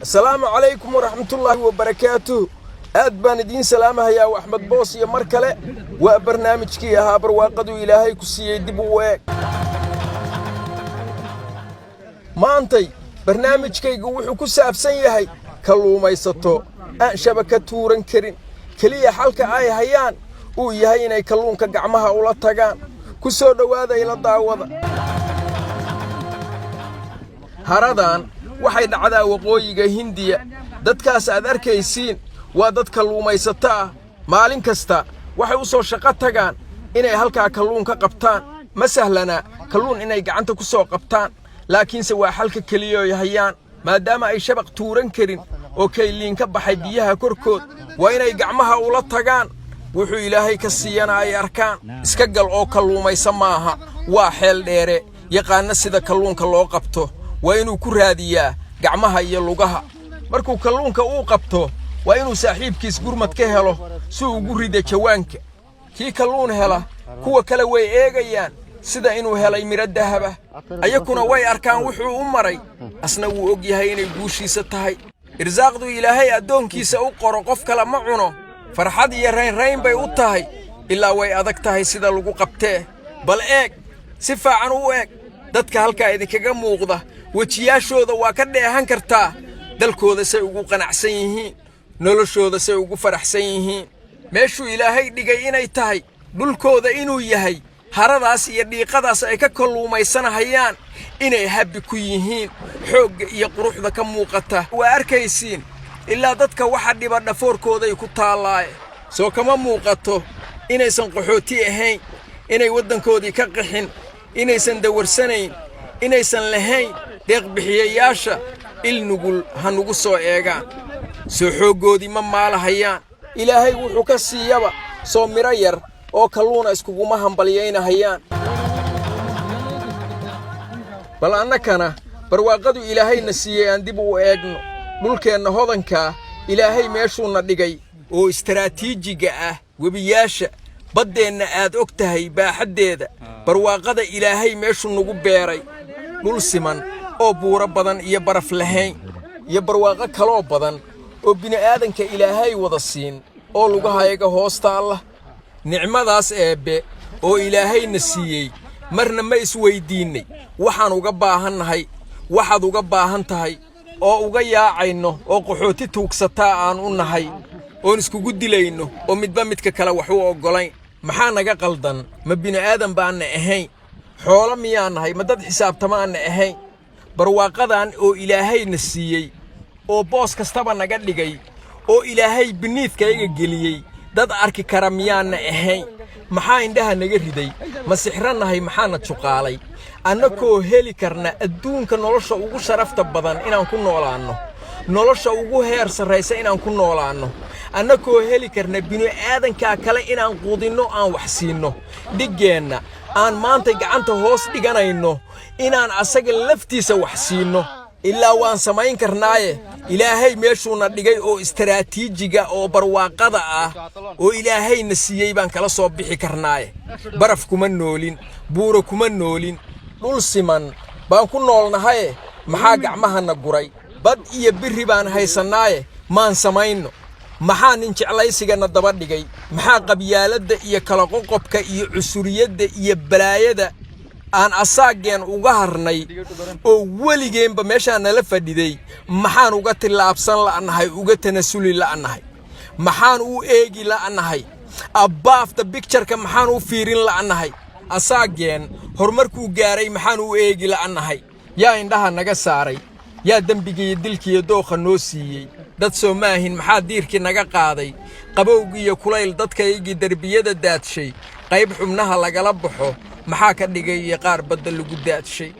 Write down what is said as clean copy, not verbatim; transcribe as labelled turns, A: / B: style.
A: السلام عليكم ورحمة الله وبركاته. أدبان الدين سلامة يا أحمد بوس يا مركلة وبرنامج كي ها برواقدو إلهي كسي دبوك ما أنتي برنامج كي جوح كساب سيهاي كلو ما يسطو أن شبكة تورن كرين كلية حلقة آي هيان ويهين أي كلون كجعمها ولا تجان كسر دوادة إلى الدعوة هردان waxay dhacdaa waqooyiga Hindiya dadkaas aad arkaysiin waa dad kalluumaysato ah maalin kasta waxay u soo shaqo tagaan inay halka kalluun ka qabtaan ma sahlana kalluun inay gacanta ku soo qabtaan laakiinse waa halka kaliya oo hayaan maadaama ay shabaq tuuran karin oo kayliin ka baxay biyaha korkood waa inay gacmaha ula tagaan wuxuu Ilaahay ka siiyana ay arkaan iska gal oo kalluumaysa maaha waa xeel dheere yaqaan sida kalluunka loo qabto waa inuu ku raadiyaa gacmaha iyo lugaha markuu kalluunka uu qabto waa inuu saaxiibkiis gurmad ka helo si uu ugu rido jawaanka kii kalluun hela kuwa kale way eegayaan sida inuu helay miro dahab ah ayakuna way arkaan wuxuu u maray asna wuu og yahay inay guushiisa tahay irsaaqdu Ilaahay adoonkiisa u qoro qof kale ma cuno farxad iyo rayn bay u tahay ilaa way adag tahay sida lagu qabtee bal eeg si fiican u eeg dadka halka idinkaga muuqda wajiyaashooda waa ka dheehan kartaa dalkooda say ugu qanacsan yihiin noloshooda say ugu faraxsan yihiin meeshuu Ilaahay dhigay inay tahay dhulkooda inuu yahay haradaas iyo dhiiqadaas ay ka kalluumaysanayaan inay habbi ku yihiin xoog iyo quruxda ka muuqata waa arkaysiin ilaa dadka waxa dhiba dhafoorkooda ku taalaay soo kama muuqato inaysan qaxooti ahayn inay wadankoodii ka qaxin inaysan dawarsanayn inaysan lahayn deeq bixiyayaasha ilnugul hanugu soo eegaan soo xoogoodii ma maalahayaan Ilaahay wuxuu ka siiyaba soo miro yar oo kalluuna iskuguma hambalyeynahayaan bal annakana barwaaqadu Ilaahayna siiyay aan dib u eegno dhulkeenna hodanka Ilaahay meeshuuna dhigay oo istiraatiijiga ah webiyaasha baddeena aad og tahay baaxadeeda barwaaqada Ilaahay meeshu nagu beeray dhul siman oo buuro badan iyo baraf lahayn iyo barwaaqo kale badan oo bini'aadanka Ilaahay wada siin oo lugahayaga hoosta Allah nicmadaas eebe oo Ilaahayna siiyay marna ma isweydiinay waxaan uga baahanahay waxaad uga baahan tahay oo uga yaacayno oo qaxooti tuugsataa aan u nahay oo iskugu dilayno oo midba midka kale wax u ogolayn maxaa naga qaldan ma bini'aadan baan ahayn xoolo miyaan nahay ma dad xisaabtama aan ahayn barwaaqadan oo Ilaahayna siiyay oo boos kastaba naga dhigay oo Ilaahay biniidkayga geliyay dad arki kara miyaan ahayn maxaa indhaha naga riday ma sixranahay maxaana juqaalay annakoo heli karna adduunka nolosha ugu sharafta badan inaan ku noolaano nolosha ugu heer sareysa inaan ku noolaano annakoo heli karna bini'aadanka kale inaan quudino aan wax siino dhigeenna aan maanta gacanta hoos dhiganayno inaan asaga laftiisa wax siino ilaa waan samayn karnaaye Ilaahay meeshuuna dhigay oo istiraatiijiga oo barwaaqada ah oo Ilaahayna siiyay baan kala soo bixi karnaaye baraf kuma noolin buuro kuma noolin dhul siman baan ku noolnahay maxaa gacmahana guray bad iyo biri baan haysanaaye maan samayno maxaa nin jeclaysigana daba dhigay maxaa qabyaalada iyo kala qoqobka iyo cusuriyada iyo balaayada aan asaageen uga harnay oo waligeenba meesha nala fadhiday maxaan uga tilaabsan la'anahay uga tanasuli la'anahay maxaan u eegi la'anahay above the picture-ka maxaan u fiirin la'anahay asaageen horumarkuu gaaray maxaan u eegi la'anahay yaa indhaha naga saaray yaa dambiga dilkiyo dooqa noo siiyay dad Soomaalihin maxaa diirkii naga qaaday qabowgii iyo kulayl dadkaygii darbiyada daadshay qayb xubnaha lagala baxo maxaa ka dhigay qaar badda lagu daadshay